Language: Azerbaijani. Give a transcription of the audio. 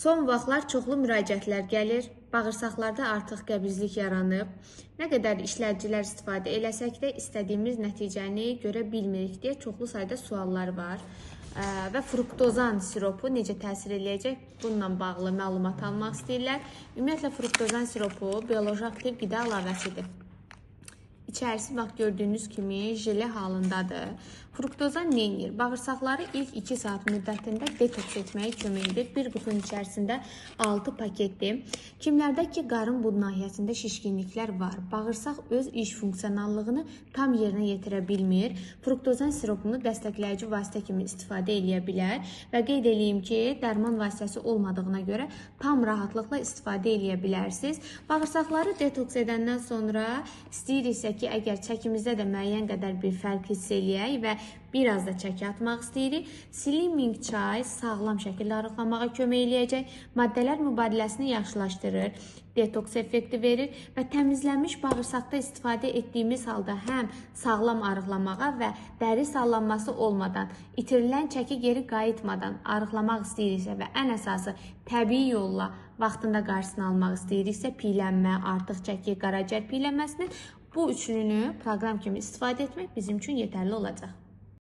Son vaxtlar çoxlu müraciətlər gəlir, bağırsaqlarda artıq qəbizlik yaranıb. Nə qədər işlədicilər istifadə eləsək də istədiyimiz nəticəni görə bilmirik deyə çoxlu sayda suallar var. Və fruktozan siropu necə təsir eləyəcək? Bununla bağlı məlumat almaq istəyirlər. Ümumiyyətlə, fruktozan siropu bioloji aktiv qida əlavəsidir. İçərisi bax gördüyünüz kimi jele halındadır. Fruktozan nə edir? Bağırsaqları ilk 2 saat müddətində detoks etməyə kömək edir. Bir qutunun içərisində 6 paketdir. Kimlərdə ki, qarın bud nahiyəsində şişkinliklər var, bağırsaq öz iş funksionallığını tam yerinə yetirə bilmir. Fruktozan siropunu dəstəkləyici vasitə kimi istifadə edə bilər və qeyd edeyim ki, dərman vasitəsi olmadığına görə tam rahatlıqla istifadə edə bilərsiniz. Bağırsaqları detoks edəndən sonra istəyiriksə ki, əgər çəkimizdə də müəyyən qədər bir fərq hiss eləyək və biraz da çəki atmaq istəyirik, slimming çay sağlam şəkildə arıqlamağa kömək eləyəcək, maddələr mübadiləsini yaxşılaşdırır, detoks effekti verir və təmizlənmiş bağırsaqda istifadə etdiyimiz halda həm sağlam arıqlamağa və dəri sallanması olmadan, itirilən çəki geri qayıtmadan arıqlamaq istəyiriksə və ən əsası təbii yolla vaxtında qarşısını almaq istəyiriksə, piylənmə, artıq çəki, qaraciyər piylənməsinin bu üçlünü proqram kimi istifadə etmək bizim üçün yetərli olacaq.